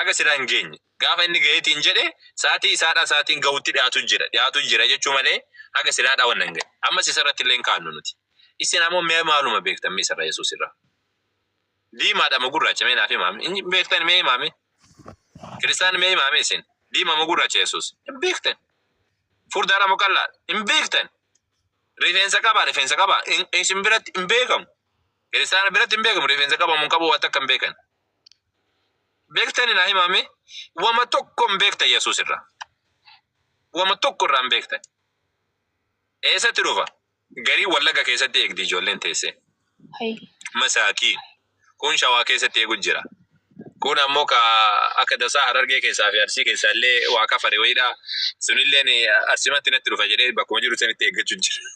Aga silaan geenye gaafa inni gaheetiin jedhe sa'aatii isaadhaa sa'aatiin gahuutti dhiyaatu jira jechuu malee aga silaadhaa wannan gahe amma sisarratti illee kaannu nuti isin ammoo mee maaluma beektan mee sarra Yesuus irraa diimaadha moo gurraacha mee naaf himaame inni beektan mee himaame Kiristaan mee himaame isin diima moo gurraacha Yesuus hin beektan furdaadha moo qal'aa hin beektan rifeensa qaba isin biratti hin beekamu Kiristaan biratti hin beekamu rifeensa qaba mun qabu waan takka hin beekan beektan na himame wama tokkon beekta Yesuus irraa wama tokko irraa beektan eessatti dhufa garii wallaga keessatti eegdi ijoolleen teesse masaakiin kun shawaa keessatti eegu jira kun ammoo ka akka dasaa Harargee keessaa fi Arsii keessaa illee waaqa fare wayidha sunilleen asimatti natti dhufa jedhee bakkuma jiru sanitti eeggachuu jira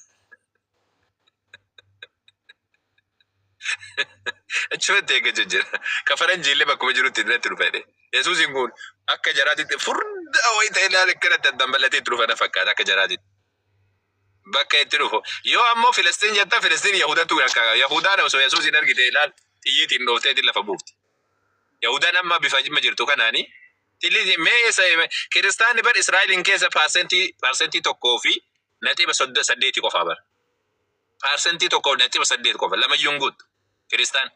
achumatti eeggachuu jira ka faranjii illee bakkuma jirutti natti dhufa jedhee Yesuusin kun akka jaraatitti furdaa wayita ilaale kanatti dambalatee dhufa fakkaata akka jaraatitti bakka itti dhufu yoo ammoo Filistiin jetta Filistiin Yahudatu akka Yahudaan osoo Yesuusin argite ilaal xiyyiitiin dhooftee lafa buufti Yahudaan amma bifa jimma jirtu kanaani tilli mee Kiristaanni bar Israa'eliin keessa parsentii tokkoo fi naxiba 8 qofa bar parsentii tokkoo naxiba 8 qofa lamayyuun guutu Kiristaan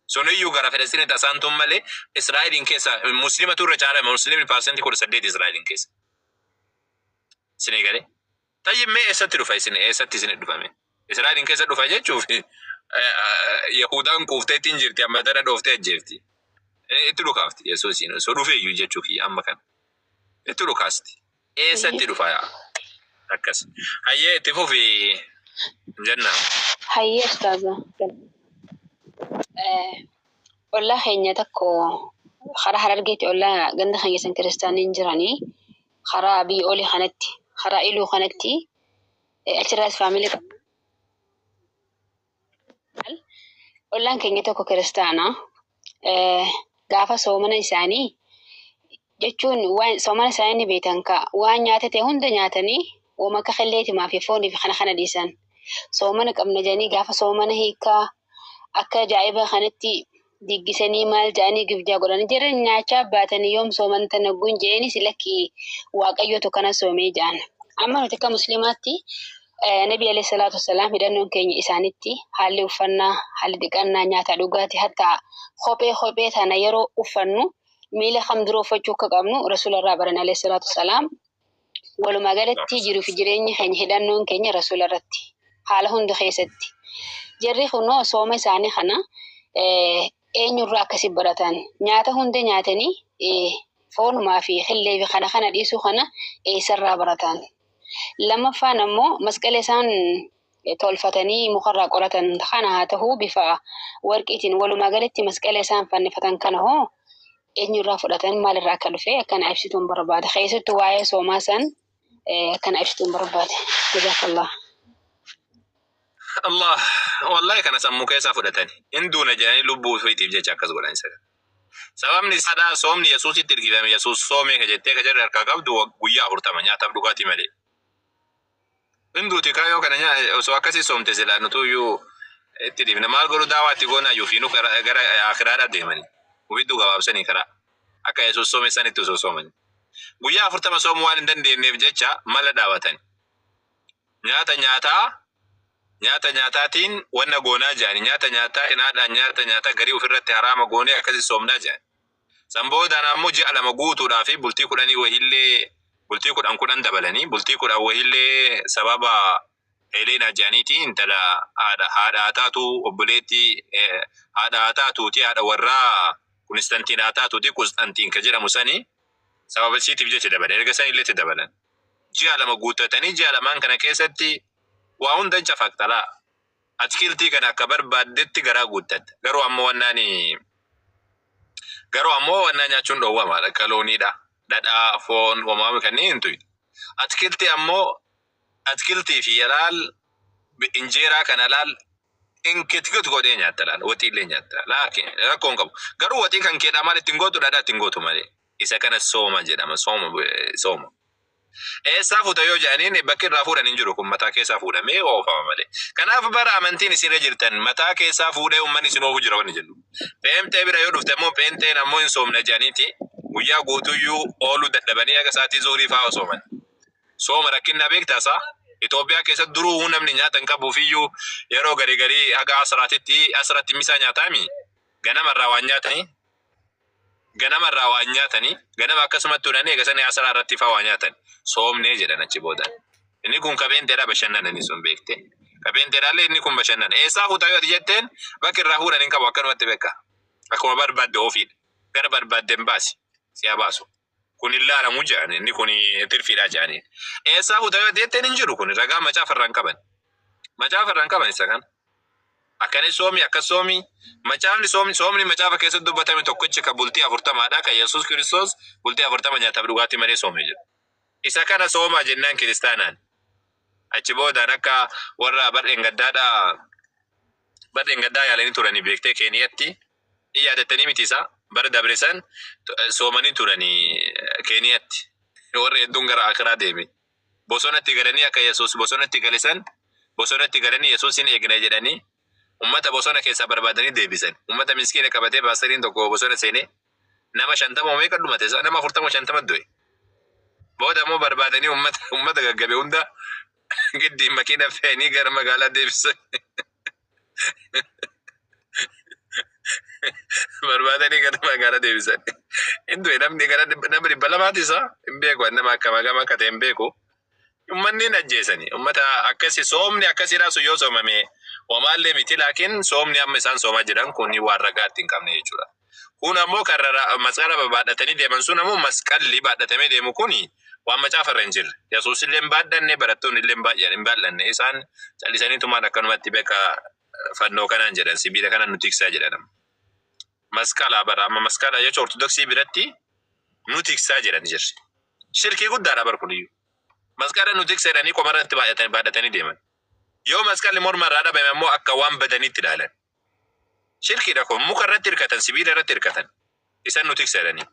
suniyyuu gara Filistiin tasaantuun malee Israa'eliin keessa muslimatu irra caala muslimni parsentii 18 Israa'eliin keessa sinigale tayyib mee eessatti dhufa eessatti isin dhufame Israa'eliin keessa dhufa jechuuf Yahudaan kuufteetiin jirti amma dara dhooftee ajjeefti itti dhukaafti Yesuusin so dhufeeyyuu jechuuf amma kan itti dhukaasti eessatti dhufa akkas hayyee itti fufi jenna hayyee ustaaza والله هي تكو خرا Harargeeti والله ganda kan yesan Kiristaaniin jiranii خرا بي أولي خانتي خرا إلو خانتي أشراس فاميلي والله كان يتوكو كريستانا قافا صومنا إساني جتون وان صومنا إساني بيتانكا وان نياتتي هند نياتني وما كخليتي ما في فوني في خنا ديسان صومنا كم نجاني قافا صومنا هيكا أكا جايبا خانتي ديجسني مال جاني قف جاقولان جرن نياچا باتني يوم صومن تنقون جيني سلكي واقعيوتو كان صومي جان أما نتكا مسلماتي نبي عليه الصلاة والسلام يدنون كيني إسانتي حالي وفنا حالي دقانا نياتا لغاتي حتى خوبي تانا يرو وفنو ميلي خمدرو فجوكا قامنو رسول الله برن عليه الصلاة والسلام ولو ما قالت تيجرو في جريني خين هدنون كيني رسول الرتي حالهن دخيستي جري خنو صومي ساني خنا eenyurraa akkasi baratan nyaata hunda nyaatanii foonuma fi xillee fi kana dhiisuu kana eessarraa baratan lamaffaan ammoo masqala isaan tolfatanii mukarraa qoratan kana haa ta'uu bifa warqiitiin walumaa galatti masqala isaan fannifatan kana hoo eenyurraa fudhatan maalirraa akka dhufe akkana ibsituun barbaada keessattuu waa'ee soomaa san akkana ibsituun barbaada jazakallah Allah wallahi kana sammu keessa fudhatani induna jaani lubbuu fiitiif jecha akkas godhan isa sababni sada soomni Yesuusitti ergifame Yesuus soomee ka jettee ka jarri harka qabdu guyyaa 40 nyaataaf dhugaatii malee induuti kaayoo kana osoo akkasii soomte silaa nutuyyuu itti dhibna maal godhu daawaatti goonaa yuufiinu gara akhiraadhaa deemani ubiddu gabaabsanii karaa akka Yesuus soome sanitti osoo soomani guyyaa 40 soomuu waan hin dandeenyeef jecha mala dhaawatan nyaata nyaataatiin wanna goonaa jaani nyaata nyaataa inaadhaan nyaata garii ofirratti haraama goonee akkasi soomnaa jaani samboodaan ammoo ji'a lama guutuudhaa fi bultii 10 wahillee bultii 10 dabalanii bultii 10 wahillee sababa Helena jaaniitiin tala haadha taatu obboleetti haadha taatuuti haadha warraa Konstantiinaa taatuuti Konstantiin ka jedhamu sanii sababa siitiif jecha dabalan erga san illee dabalan ji'a lama guutatanii ji'a lamaan kana keessatti waa hunda faktala atkiltii kana akka barbaadetti garaa guuttatte garuu ammoo wannaan nyaachuun dhoowwama akka looniidha dhadhaa foon homaami kanneen tuyi atkiltii fi yalaal injeeraa kana laal inkitkitu godhee nyaatta laal watii illee nyaatta laakiin rakkoon qabu garuu watii kan keedhaa maal ittiin gootu dhadhaa ittiin gootu malee isa kana sooma jedhama sooma Eessaa fuuta yoo jedhaniin bakki irraa fuudhan hin jiru kun mataa keessaa fuudhamee oofama malee. Kanaaf bara amantiin isinirra jirtan mataa keessaa fuudhee uummanni isin oofu jira wanni jennu. Peentee bira yoo dhufte immoo peenteen ammoo hin soomna jedhaniiti guyyaa guutuyyuu ooluu dadhabanii akka sa'aatii zuurii fa'aa osooman. Sooma rakkinna beektaasa. Itoophiyaa keessatti duruu namni nyaata hin qabuufiyyuu yeroo garii haga asirratti misaa nyaataami. Ganamarraa waan nyaatanii. Ganama akkasumatti tuudhanii eegasanii asaraa irratti fa'aa waan nyaatan. Soomnee jedhan achi booda. Inni kun qabeenteedhaa bashannananii sun beekte. Qabeenteedhaallee inni kun bashannana. Eessaa fuutaa yoo jetteen bakki irraa fuudhan hin qabu akkanumatti beeka. Akkuma barbaadde ofiidha. Gara barbaadde hin baasi. Si'a baasu. Kun ilaalamu jedhan inni kun tirfiidhaa jedhanii. Eessaa fuutaa yoo jetteen hin jiru kun ragaa macaafarraa hin qaban. Macaafarraa hin qaban isa kana. Akkani soomi soomni macaafa keessatti dubbatame tokkichi ka bultii 40dha kan Yesuus Kiristoos bultii 40 nyaataaf dhugaatii malee soomee jira. Isa kana soomaa jennaan kiristaanaan. Achi boodaan akka warra badheen gaddaa yaalanii turanii beektee Keeniyatti yaadattanii miti isaa bara dabresan soomanii turanii Keeniyatti. Warri hedduun gara Akiraa deeme. Bosonatti galanii akka Yesuus bosonatti galisan bosonatti galanii Yesuusin eegna jedhanii ummata bosona keessa barbaadanii deebisan. Ummata miskiina qabatee baasariin tokko bosona seenee nama 50 meeqa dhumate nama 40-50 du'e. Booda immoo barbaadanii ummata gaggabe hunda giddi makiina fe'anii gara magaalaa deebisan. Barbaadanii gara magaalaa deebisan. Hindu'e namni gara nama 200 hin beeku nama akka ta'e hin beeku. Ummanni ajjeesanii ummata akkasi soomni akkasi raasu yoo soomame wamaallee miti laakiin soomni amma isaan soomaa jiran kun waan ragaa ittiin qabne jechuudha. Kun ammoo karra masqala baadhatanii deeman sun ammoo masqalli baadhatamee deemu kuni waan macaafarra hin jirre. Yesuus illee hin baadhanne barattoonni illee hin baadhanne isaan callisanii tumaan akkanumatti beeka fannoo kanaan jedhan sibiila kanaan nu tiksaa jedhan. Masqala bara amma masqala jechuun ortodoksii biratti nu tiksaa jedhan jirri. Shirkii guddaadha bar kuniyyuu. Masqala nu tiksaa jedhanii qomarratti baadhatanii deeman. Yoo masqalli morma irraa dhabame ammoo akka waan badaniitti ilaalan. Shirkiidha kun muka irratti hirkatan sibiila irratti hirkatan. Isan nu tiksaa jedhanii.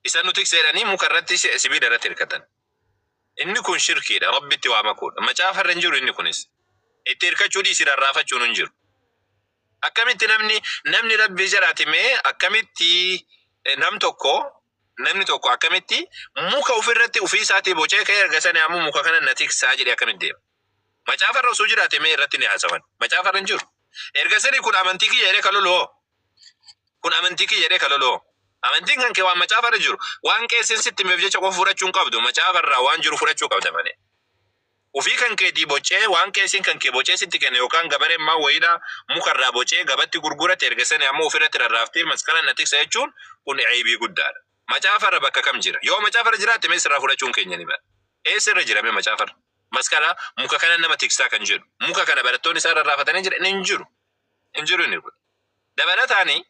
Isan nu tiksaa jedhanii muka irratti sibiila irratti hirkatan. Inni kun shirkiidha rabbitti waa makuudha. Macaafarra hin jiru inni kunis. Itti hirkachuu dhiisii rarraafachuun hin jiru. Akkamitti namni rabbii jiraati mee akkamitti namni tokko akkamitti muka ofirratti ofii isaatii bocee ka'ee ergasanii ammoo muka kana na tiksaa jedhee akkamitti deema. Macaafarra osoo jiraate mee irratti ni haasawan. Macaafarra hin jiru. Ergasanii kun amantii kiyya jedhee kaloloo. Amantiin kan kee waan macaafarra jiru. Waan qeessin sitti meef jecha qofa fudhachuu hin qabdu. Macaafarraa waan jiru fudhachuu qabda malee. Ufii kan keetii bocee waan qeessin kan kee bocee sitti kenne yookaan gabareen maa wayiidhaa mukarraa bocee gabatti gurgurate ergasanii ammoo ofirratti rarraaftee masqala na tiksa jechuun kun ceebii guddaadha. Macaafarra bakka kam jira? Yoo macaafarra jiraatte mee sirraa fudhachuun keenya ni bara. Eessirra jira mee macaafarra? Masqala muka kana nama tiksaa kan jedhu. Muka kana barattoonni isaa rarraafatanii jiran hin jiru. Hin jiru inni kun. Dabalataanii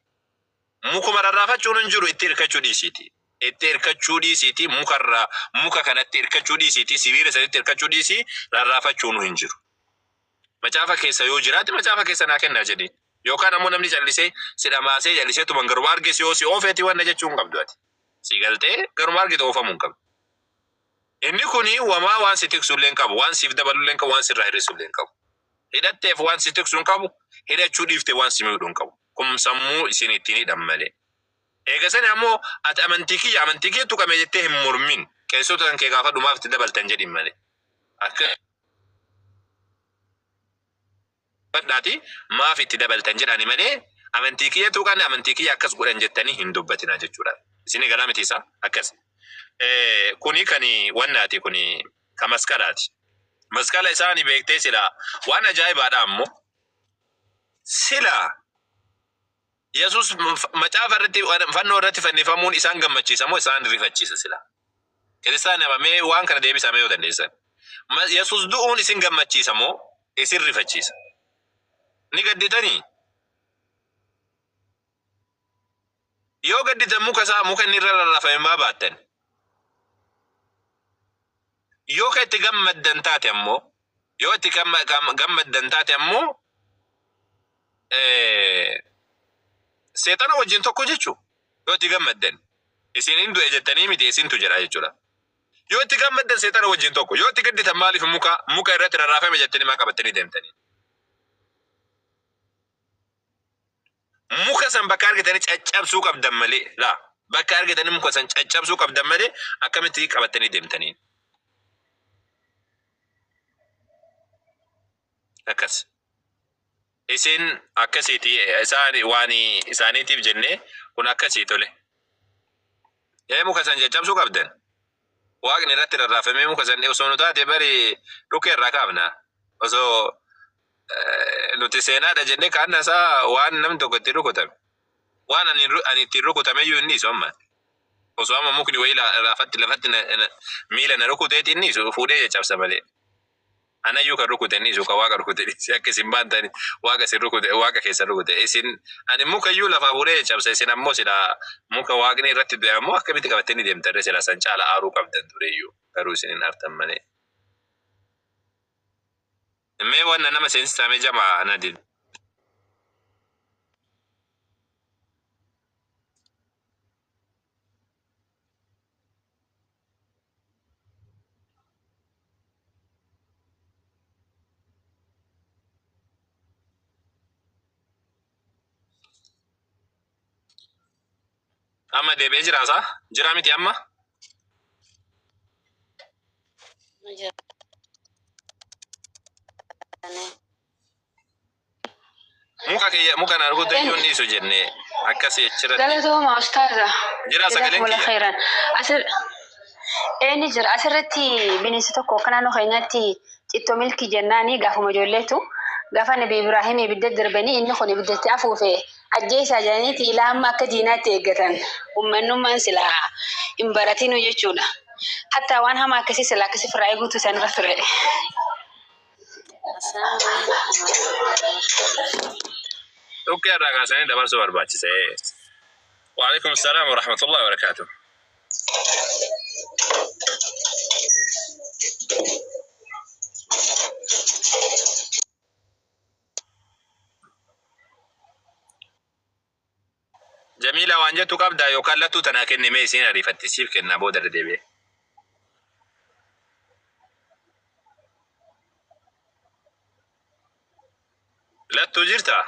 mukuma rarraafachuun hin jiru itti hirkachuu dhiisiiti. Itti hirkachuu dhiisiiti muka kanatti hirkachuu dhiisiiti sibiila sadiitti hirkachuu dhiisii rarraafachuun hin jiru. Macaafa keessa yoo jiraate macaafa keessa naa kennaa jedhee. Yookaan ammoo namni callisee sidhamaasee jallisee tuman garuma arge si yoo oofeeti wanna jechuun qabdu ati. Si galtee garuma argite oofamuu hin qabdu. Inni kuni wamaa waan si tiksullee hin qabu, waan siif dabalullee hin qabu, waan sirraa hir'isullee hin qabu. Hidhatteef waan si tiksu hin qabu, hidhachuu dhiiftee waan si miidhuu hin qabu. Kun sammuu isin ittiin hidhan malee. Eegasanii ammoo ati amantii kiyya tuqame jettee hin mormin. Qeessota kan kee gaafa dhumaaf itti dabaltan jedhin malee. Akka badhaati maaf itti dabaltan jedhani malee amantii kiyya tuqan amantii kiyya akkas godhan jettanii hin dubbatina jechuudha. Isin galaa miti isaa akkas. Kuni kani wannaati kuni ka masqalaati. Masqala isaanii beektee sila waan ajaa'ibaadha ammoo sila Yesuus macaafa irratti fannoo irratti fannifamuun isaan gammachiisa moo isaan rifachiisa sila. Kiristaanni abamee waan kana deebisame yoo dandeessan. Yesuus du'uun isin gammachiisa moo isin rifachiisa. Ni gadditanii. Yoo gadditan muka inni irra rarraafame maa baattan. Yoo ka itti gammaddan taate ammoo seexana wajjin tokko jechuu yoo itti gammaddan isin hin du'e jettanii miti isintu jedha jechuudha. Yoo itti gammaddan seexana wajjin tokko. Yoo itti gadditan maaliif muka irratti rarraafame jettanii maa qabattanii deemtanii? Muka san bakka argitanii caccabsuu qabdan malee laa bakka argitanii muka san caccabsuu qabdan malee akkamitti qabattanii deemtanii? Akkas. Isin akkasiiti isaan waan isaaniitiif jennee kun akkasii tole. Muka san caccabsuu qabdan. Waaqni irratti rarraafamee muka san osoo nu taate bari dhukkee irraa kaafna. Osoo nuti seenaadha jennee kaanna isaa waan namni tokko itti rukutame. Waan ani ittiin rukutameyyuu inni isu amma. Osoo amma mukni wayii lafatti miila na rukuteeti inni isu fuudhee caccabsa malee. Anayyuu kan rukute inni isu kan waaqa rukute akka isin baantani waaqa isin rukute waaqa keessa rukute isin ani mukayyuu lafa fuudhee caccabsa isin ammoo sila muka waaqni irratti du'e ammoo akkamitti qabattanii deemtan sila san caala aaruu qabdan tureyyuu garuu isin hin artan malee. Mee wanna nama seensisame jamaa anadin. Amma deebi'ee jira saa? Jira miti amma? Muka na rukute iyyuu inni isu jennee akkasii achirratti. Galatooma ustaaza. Jira sagaleen kiyya. Khairan. Inni jira asirratti bineensi tokko akka naannoo keenyatti cittoo milkii jennaani gaafuma ijoolleetu gaafa Nabi Ibraahim ibidda darbanii inni kun ibiddatti afuufe ajjeesaa jedhaniiti ilaa amma akka diinaatti eeggatan uummanummaan silaa hin baratinu jechuudha. Hatta waan hamaa akkasii silaa akkasii firraa eeguutu isaanirra ture. Oke, ada kaasanii dabarsuu barbaachise. Wa alaikum salaam wa rahmatullahi wa barakatuh. Jamila waan jettu qabda yookaan lattuu tanaa kennimee isiin ariifattisiif kennaa booda deebi'ee. Lattuu jirtaa?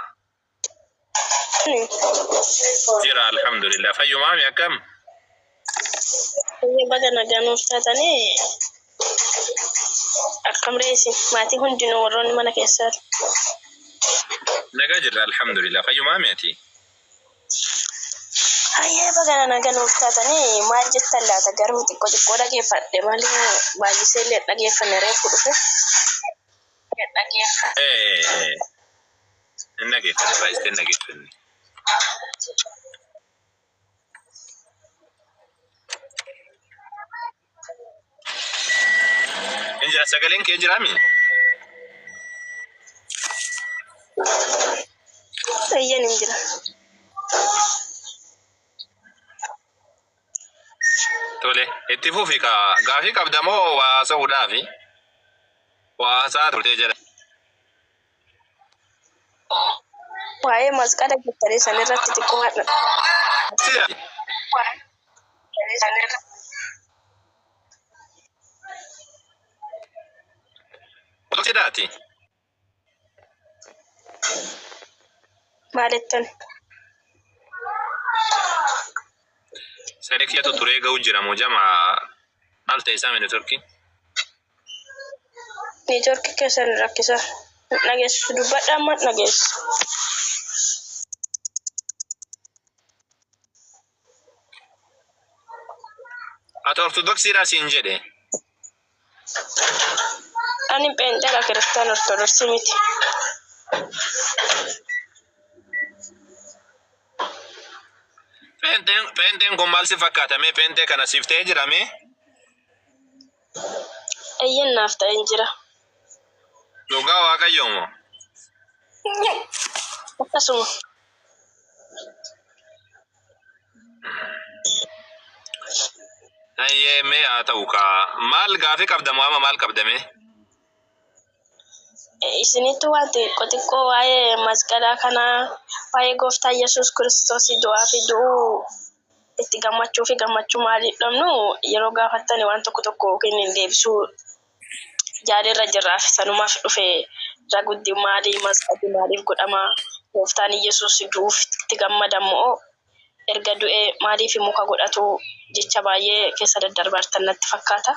Jira alhamdulillah. Fayyu maami akkam? Ini baga nagaan uffatanii akkam reesi maatii hundinuu warroonni mana keessaati. Nagaa jirra alhamdulillah. Fayyu maami ati? Hayyee baga nagaan uffatanii maal jettan laata garuu xiqqoo xiqqoo dhageeffadhe malee baay'isee illee dhageeffanne reefu dhufe. Dhageeffanne baay'isee dhageeffanne. Injira sagaleen kee jiraami? Ayyan injira. Tole, itti fufi ka gaafii qabda moo waa sa'uudhaafi? Waa sa'a turtee jira. Waa'ee masqala jettanii sanirratti xiqqoo hadha. Sidaati. Maalittan? Sadekiyatu turee ga'u jira moo jamaa maal ta'e isaa neetworkii? Neetworkii keessan rakkisa. Nageessu dubbadha amma nageessu. Ati ortodoksiidhaa siin jedhe? Ani penteedha kiristaan ortodoksii miti. Penteen kun maal si fakkaatame? Pentee kana siif ta'ee jirame? Ayyan naaf ta'een jira. Dhugaa Waaqayyoo moo? Akkasuma. Ayyee mee haa ta'u kaa maal gaafii qabdamu ama maal qabdame? Isinitti waan xiqqoo waa'ee masqalaa kanaa waa'ee gooftaa Yesuus Kiristoos du'aa fi du'uu itti gammachuu fi gammachuu maaliif dhabnu yeroo gaafattani waan tokko kennin deebisuu jaalirra jirraaf sanumaaf dhufe raguddi maalii masqati maaliif godhama gooftaan Yesuus du'uuf itti gammadamoo erga du'ee maaliif muka godhatu jecha baay'ee keessa daddarbartan natti fakkaata.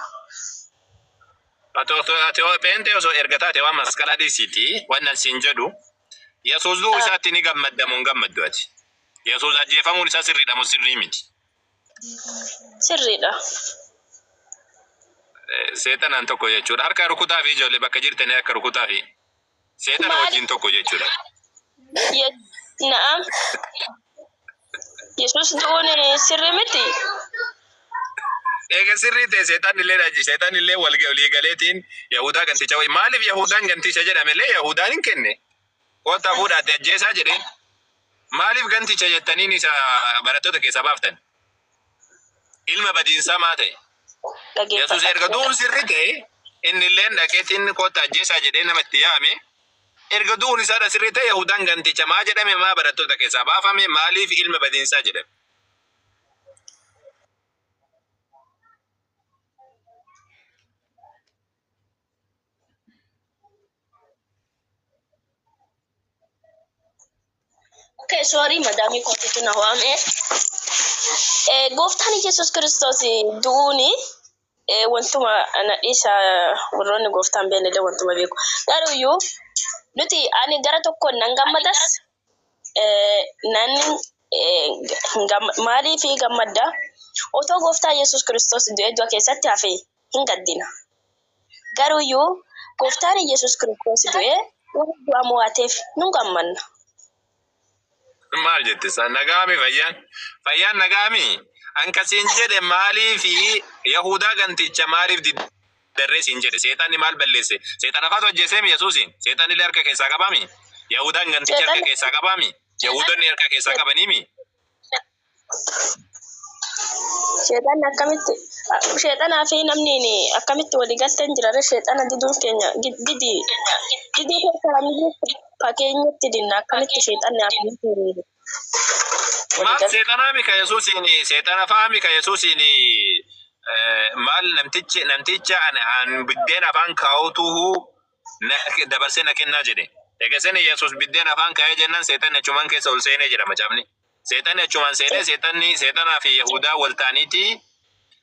Ati pente osoo erga taate waan masqala dhiisiti wannan siin jedhu Yesuus du'uu isaatti ni gammadamu gammaddu ati. Yesuus ajjeefamuun isaa sirriidha moo sirrii miti? Sirriidha. Seexanaan tokko jechuudha. Harka rukutaa fi ijoollee bakka jirtanii harka rukutaa fi seexana wajjin tokko jechuudha. Na'am. Yesuus du'uun sirrii miti. Ega sirrii ta'e seexan illee walii galeetiin Yahudaa ganticha wayi maaliif Yahudaan ganticha jedhamellee Yahudaan hin kenne. Kota fuudhaate ajjeesaa jedheen maaliif ganticha jettaniin isa barattoota keessaa baaftan? Ilma badiinsaa maa ta'e? Yesuus erga du'uun sirrii ta'e inni illee dhaqeetiin kota ajjeesaa jedhee namatti yaame erga du'uun isaadha sirrii ta'e Yahudaan ganticha maa jedhame maa barattoota keessaa baafame maaliif ilma badiinsaa jedhame? Okay, sorry, madami kotitu na wame. Gooftaan Yesuus Kiristoos du'uuni wantuma anadhiisa warroonni gooftaan beellee wantuma beeku. Garuuyyuu nuti ani gara tokkoon nan gammadas maalii fi gammadda otoo gooftaa Yesuus Kiristoos du'ee du'a keessatti hafe hin gaddina. Garuuyyuu gooftaan Yesuus Kiristoos du'ee du'a mo'ateef nun gammanna. Maal jette san nagaami fayyaan nagaami anka siin jedhe maaliif Yahudaa ganticha maaliif darree siin jedhe seexanni maal balleesse seexana faatu ajjeesee Yesuusin seexanni illee harka keessaa qabami Yahudaan ganticha harka keessaa qabami Yahudonni harka keessaa qabaniimi Sheexan akkamitti sheexanaa fi namni akkamitti walii galteen jira sheexana diduun keenya didii keessaa fakeenyatti dinna akkamitti sheexanni akkamitti maal seexanaa mika Yesuusin seexana faami ka Yesuusin maal namticha an biddeen afaan kaa'utuhu dabarsee na kennaa jedhe eegaseen Yesuus biddeen afaan kaa'ee jennaan seexanni achumaan keessa ol seenee jedhama cabni seexanni achumaan seenee seexanaa fi Yahudaa waltaaniiti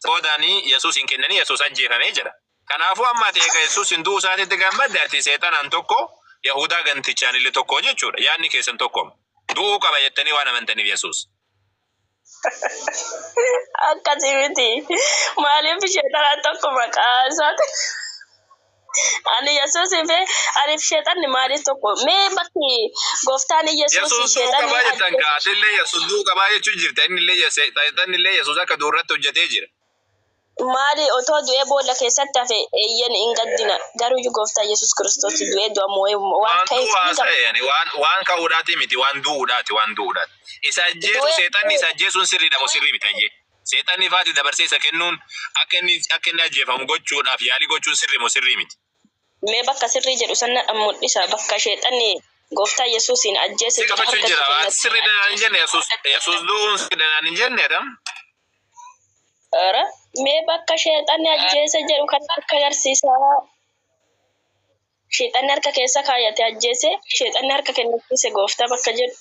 soodanii Yesuusin kennanii Yesuus ajjeefamee jira kanaafuu amma ta'e Yesuusin du'uu isaatiitti gammadde ati seexanaan tokko Yahudaa gantichaan illee tokko jechuudha yaadni keessan tokko du'uu qaba jettanii waan amantaniif Yesuus. Akkasii miti maaliif sheexanaan tokko maqaa isaati ani Yesuusin fi ani sheexanni maaliif tokko mee bakki gooftaan Yesuus sheexanni qaba jettan kaatillee Yesuus du'uu qaba jechuun jirta inni illee Yesuus akka du'urratti hojjetee jira. Maali otoo du'ee boolla keessatti hafe eeyyen hin gaddina garuu gooftaa Yesuus Kiristoos du'ee du'a moo'ee waan ka'eef waan ka'uudhaati miti waan du'uudhaati isa ajjeesu seexanni isa ajjeesuun sirriidha moo sirrii miti ajjee seexanni faati dabarsee isa kennuun akka inni ajjeefamu gochuudhaaf yaalii gochuun sirrii moo sirrii miti. Mee bakka sirrii jedhu sanna mul'isa bakka sheexanni gooftaa Yesuusin ajjeese qabachuun jira sirriidha hin jenne Yesuus du'uun sirriidha hin jennedha. Ara mee bakka sheexanni ajjeese jedhu kan akka agarsiisa sheexanni harka keessa kaayate ajjeese sheexanni harka kennisiise gooftaa bakka jedhu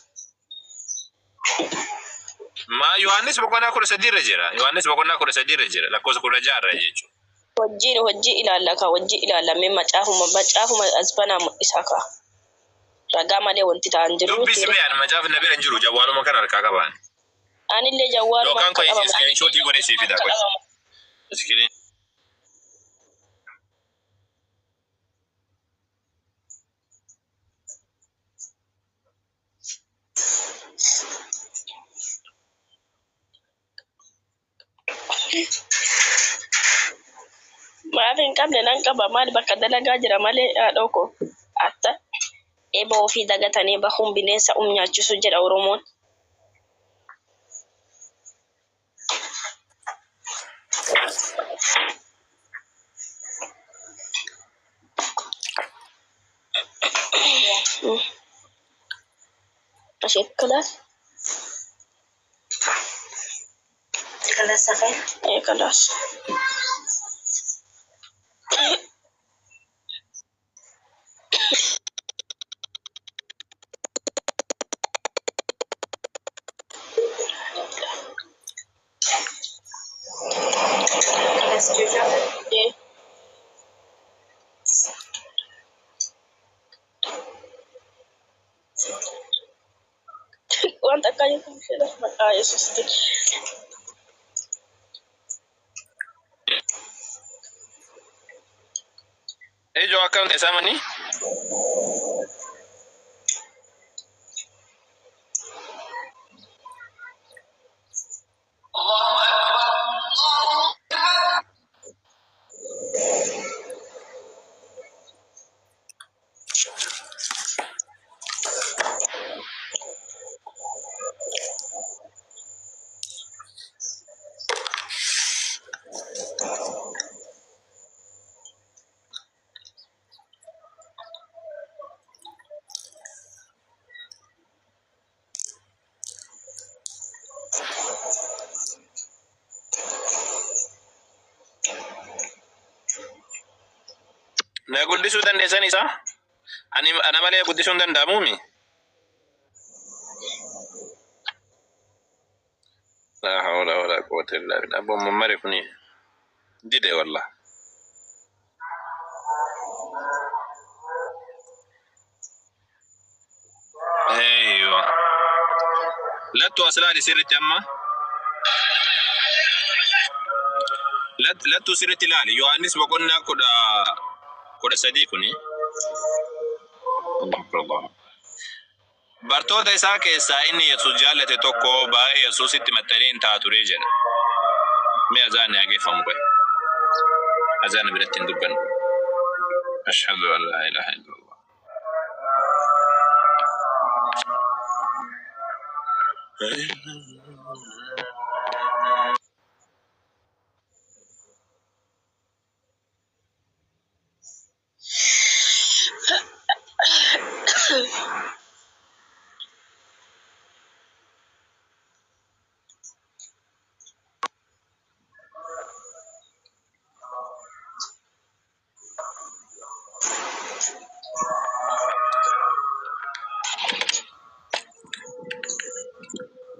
ma Yohaannis boqonnaa 13 irra jira Yohaannis boqonnaa 13 irra jira lakkoofsa 16 irra jechuudha hojii ilaalla ka hojii ilaalame macaafuma asbanaa mul'isa ka ragaa malee wanti ta'an jiru dubbisi beeyan macaaf na bira jiru jawwaaluma kan harkaa qaban anillee jawwaaluma kan qaban screenshot godhe si fida ko screen maafin qabne nan qaba maal bakka dalagaa jira malee haadhoo ko atta eeba ofii dagatanii bahuun bineensa nyaachisu jedha Oromoon. Ashekala كلا سفين إيه كلاش إيه وأنت كاي كده بقى يسوس Ejo account esamani? Na guddisu dandeessan isa? Ana malee guddisuun danda'amuumi? La hawla wala quwwata illa billah. Abboon mammari kuni dide wallah. Eeyyo. Lattu aslaadi sirritti amma? Lattu sirritti ilaali. Yohaannis boqonnaa kudha sadii kuni. Bartoota isaa keessaa inni Yesuus jaallate tokko baay'ee Yesuusitti maxxanee hin taaturee jedha. Mee azaanni hageeffamu qoy. Azaanni biratti hin dubbannu. Ashhadu an laa ilaaha illallah.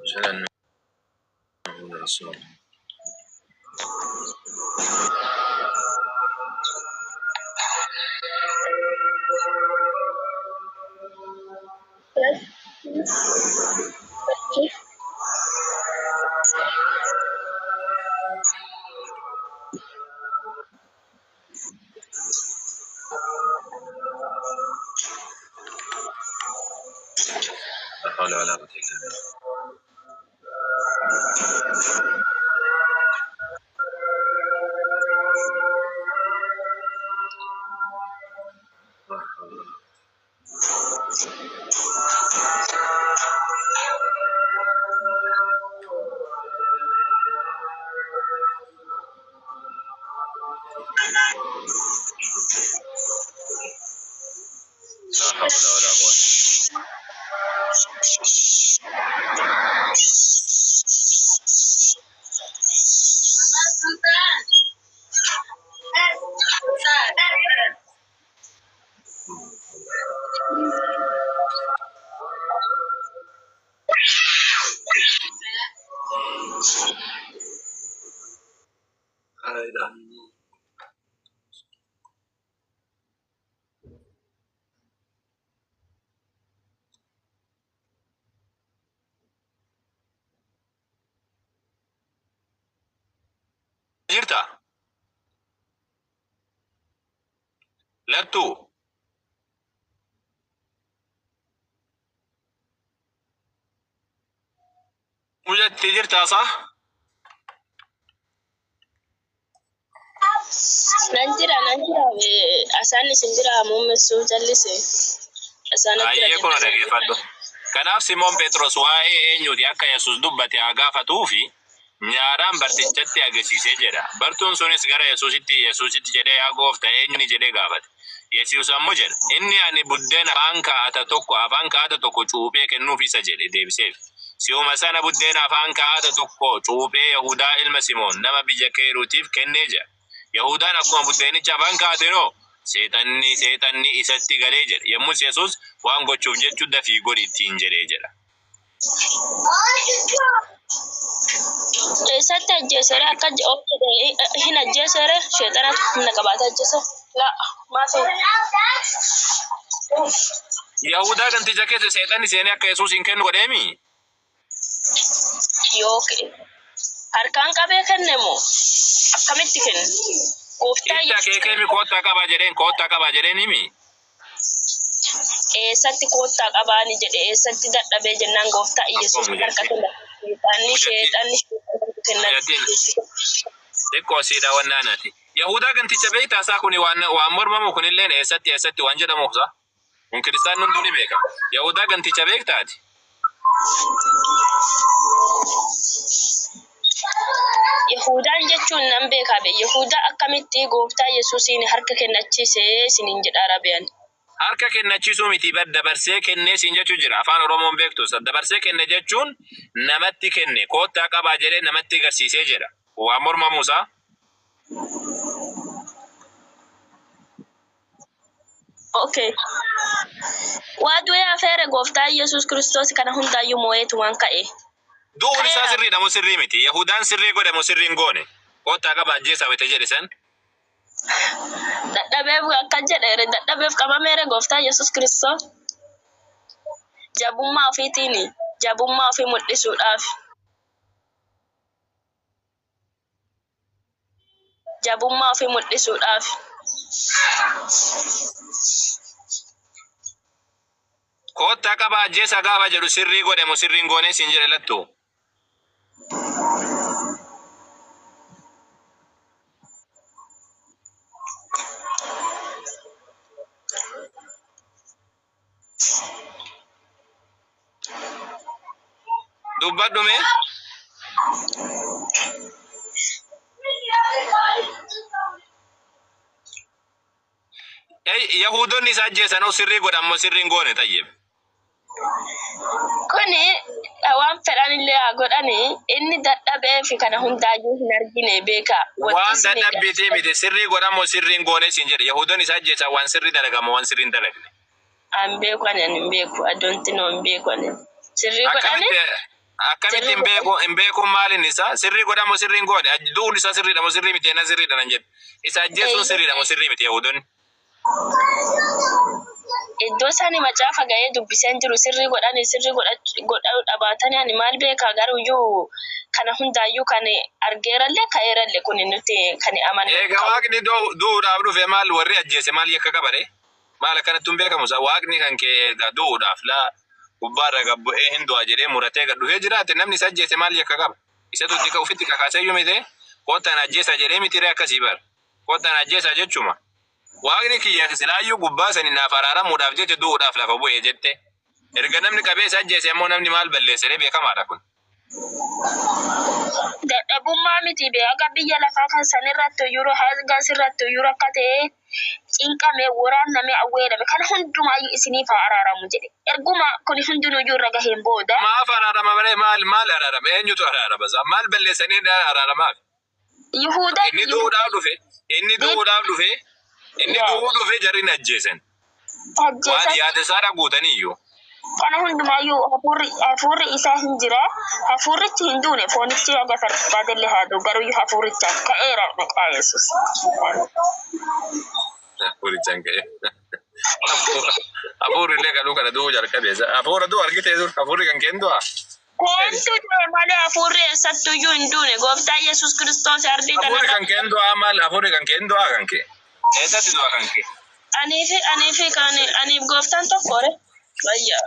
Jalan Rasul. لا حول ولا قوة إلا بالله. لا حول ولا قوة. لا إله إلا الله. Jirta? Lattu? Mujatti jirta صح؟ Nanjira asaan isin jira muumessuu jallise asaan Ayyee kun dhaggeeffadhu. Kanaaf Simoon Phexros waa'ee eenyuti akka Yesuus dubbate haa gaafatuu fi nyaaraan bartichatti agarsiisee jedha. Bartuun sunis gara Yesuusitti jedhee yaa gooftaa eenyuni jedhee gaafate. Yesuus ammoo jedha inni ani buddeena afaan kaa'ata tokko cuuphee kennuuf isa jedhe deebiseef. Si'uma sana buddeen afaan kaa'ata tokko cuuphee Yahudaa ilma Simoon nama biyya Keeruutiif kennee jira. Yahudaan akkuma buddeenicha afaan kaa'ate noo seexanni isatti galee jedha. Yommus Yesuus waan gochuuf jechuu dafii godhi ittiin jedhee jedha. Eessatti ajjeesere akka hin ajjeesere sheexanatu humna qabaata ajjeese. La maafi. Yahudaa ganticha keessa seexanni seenee akka Yesuus hin kennu godheemi. Yookiin harkaan qabee kenne moo akkamitti kenne? Gooftaa Yesuus keekemi koottaa qaba jedheen himi. Eessatti koottaa qabaani jedhe eessatti dadhabee jennaan gooftaa Yesuus harka kenna. Sheexanni kenna. Xiqqoo siidha wannaanati. Yahudaa ganticha beektaa isaa kuni waan mormamu kunilleen eessatti waan jedhamuusa. Kun kiristaan hunduu ni beeka. Yahudaa ganticha beektaati. Yahudaan jechuun nan beekaa be. Yahudaa akkamitti gooftaa Yesuusiin harka kennachiisee isiniin jedha Arabiyaan. Harka kennachiisuu miti dabarsee kennee siin jechuu jira. Afaan Oromoon beektu dabarsee kenne jechuun namatti kenne koottaa qabaa jedhee namatti agarsiisee jedha. Waan mormamuusa. Okay. Waadu ya fere gooftaa Yesuus Kiristoos kana hundaayyuu moo'eetu waan ka'e. Du'uun isaa sirriidha moo sirrii miti? Yahudaan sirrii godhe moo sirrii hin goone? Koottaa qabaa ajjeesaa wayita jedhe san. Dadhabeef akka jedhe dadhabeef qabameere gooftaa Yesuus Kiristoos. Jabummaa ofiitiini. Jabummaa ofii mul'isuudhaaf. Jabummaa ofii mul'isuudhaaf. Koottaa qabaa ajjeesaa gaafa jedhu sirrii godhe moo sirrii hin goone siin jedhe lattu. Dubbadhume. Yahudonni isa ajjeesan sirrii godhan moo sirrii hin goone tayyib. Kuni waan fedhan illee haa godhani inni dadhabeef kana hundaayyuu hin argine beeka. Waan dadhabbiitii miti sirrii godhan moo sirrii hin goone siin jedhe. Yahudonni isa ajjeesan waan sirrii dalagamu waan sirrii hin dalagne. An beeku ani hin beeku adoonti noo hin beeku ani. Sirrii godhani. Akkamitti hin beeku maalin isaa sirrii godhan moo sirrii hin goone. Du'uun isaa sirriidha moo sirrii miti ena sirriidha nan jedhe. Isa ajjeesuun sirriidha moo sirrii miti Yahudonni. Iddoo isaanii macaafa ga'ee dubbiseen jiru sirrii godhanii sirrii godhuu dhabaatanii ani maal beekaa garuuyyuu kana hundaayyuu kan argeerallee ka'eerallee kun nuti kan amanne. Egaa waaqni du'uudhaaf dhufe maal warri ajjeese maal yakka qabare? Maal akkanatti hin beekamu isaa waaqni kan kee du'uudhaaf laa gubbaarra gabbu'ee hin du'a jedhee muratee gad dhufee jiraate namni isa ajjeese maal yakka qaba? Isatu itti ofitti kakaaseyyuu miti kottaan ajjeesa jedhee mitiree akkasii bara. Kottaan ajjeesa jechuma. Waaqni kiyya silaayyuu gubbaa sani naaf araaramuudhaaf jecha du'uudhaaf lafa bu'ee jette. Erga namni qabee isa ajjeese ammoo namni maal balleessee beekamaadha kun. Dadhabummaa miti bee akka biyya lafaa kan sanirratti yeroo haasgaa sirratti yeroo akka ta'e cinqamee waraannamee awweelame kana hundumaayyuu isiniif araaramu jedhe. Erguma kun hundinuyyuu irra gaheen booda. Maaf araarama malee maal araarama eenyutu araarama maal balleessanii araaramaaf? Yihuudaa inni du'uudhaaf dhufe inni du'uu dhufe jarri ajjeesan. Waan yaada isaa guutaniyyuu. Kana hundumaayyuu hafuurri isaa hin jira. Hafuurrichi hin duune foonichi aga sarbaadillee haa ta'u garuuyyuu hafuurichaan ka'eera maqaa Yesuus. Hafuurichaan ka'e. Hafuurrillee galuu kana du'uu jalqabeessa. Hafuura du'u argitee dur hafuurri kan keen du'a. Keentu du'e malee hafuurri eessattuyyuu hin duune gooftaa Yesuus Kiristoos ardii kana. Hafuurri kan keen du'a maal hafuurri kan keen du'a kan kee. Eessatti du'a kan kee. Aniif gooftaan tokkore. Bayya.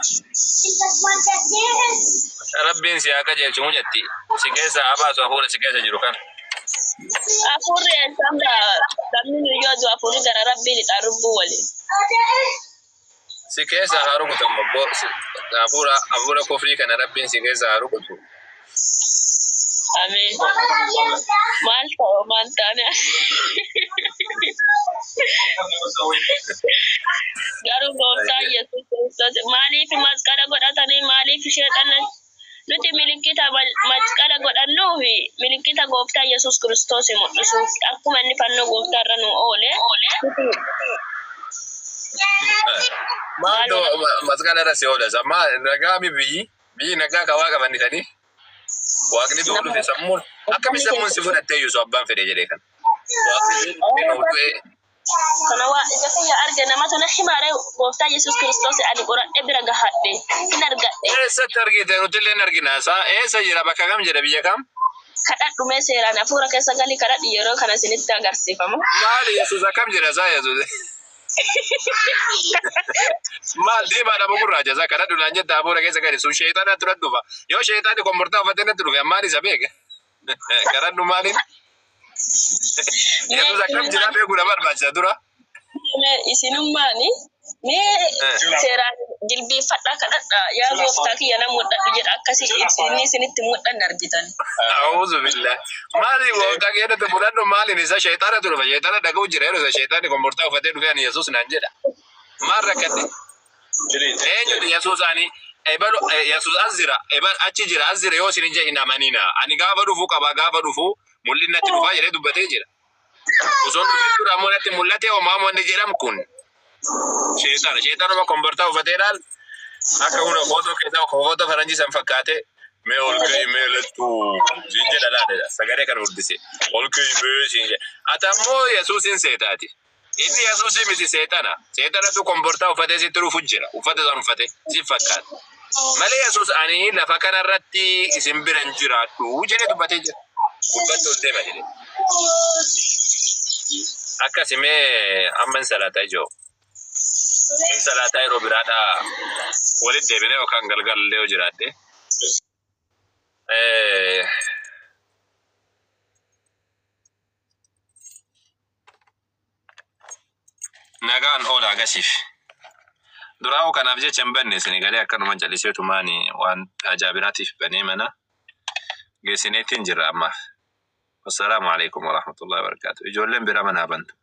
Rabbiin si haa qajeelchu jetti. Si keessa abaasu hafuura si keessa jiru kana. Hafuurri eessamda namni nuyyoo du'a hafuurri gara rabbiin idha rubbuu waliin. Si keessa haa rukutamu hafuura kufrii kana rabbiin si keessa haa rukutu. Amin. Maal taane. Garuu gooftaa Yesuus Kiristoos maaliif masqala godhatanii maaliif sheexanna nuti milikkita masqala godhannuufi milikkita gooftaa Yesuus Kiristoos mul'isuuf akkuma inni fannoo gooftaa irra nu oole Maaltu masqala irra si oola sammaa nagaa biyyi nagaa ka waaqa fannitanii waaqni duudhu fi sammuun akkami sammuun si fudhattee Yusuf abbaan fedhe jedhee kan waaqni kana waa ija kiyya arge namatu na himaare gooftaa Yesuus Kiristoos ani qoradhe bira gahadhe hin argadhe eessatti argite nuti illee argina isaa eessa jira bakka kam jedha biyya kam kadhadhume seeraan hafuura keessa galii kadhadhu yeroo kana isinitti agarsiifama maali Yesuus akkam jedha isaa Yesuus maal diimaadha gurraacha isaa kadhadhu naan jetta hafuura keessa gali sun sheexaana dura dhufa yoo sheexaani kombortaa uffatee natti dhufe ammaan isa beeka kadhadhu maaliin Yesuus akkam jira beekudha barbaachisa dura isinummaani seeraan jilbeeffadhaa kadhadha yaa gooftaa kiyya na mudhadhu jedha akkasii inni isinitti mudhan argitan a'uuzu billah maali gooftaa keedatti mudhannu maaliin isa sheexaana dhufa sheexaana dhaga'u jira yeroo isa sheexaani kombortaa uffatee dhufe ani Yesuus naan jedha maal rakkate eenyuti Yesuus ani ebalu Yesuus azira achi jira azira yoo isin hin amanina ani gaafa dhufu qaba gaafa dhufu mul'inatti dhufa jedhee dubbatee jira osoon dhufin dura mul'atti mul'ate oomamoonni jedham kun sheexaanuma kombortaa uffateedhaan akka hunda footoo keessaa footoo faranjii san fakkaate mee ol ka'ii mee lattuu siin jedha laadha sagalee kan furdise ol ka'ii mee siin jedha ati ammoo Yesuusin seetaati inni Yesuusii miti seexanatu kombortaa uffatee sitti dhufu jira uffata san uffate si fakkaata malee Yesuus ani lafa kanarratti isin biran jiraadhu jedhee dubbatee jira dubbatti ol deema jedhee akkasimee amma salaataa ijoo salaataa yeroo biraadhaa walitti deebinee yookaan galgalallee yoo jiraadde nagaan oola agasiif duraa'uu kanaaf jecha hin banne isin galee akkanuma jalliseetumaani waan ajaa'ibinaatiif banee mana geessineettiin jirra ammaaf. Wassalaamu alaikum warahmatullahi wabarakatuh. Ijoolleen bira manaa bantu.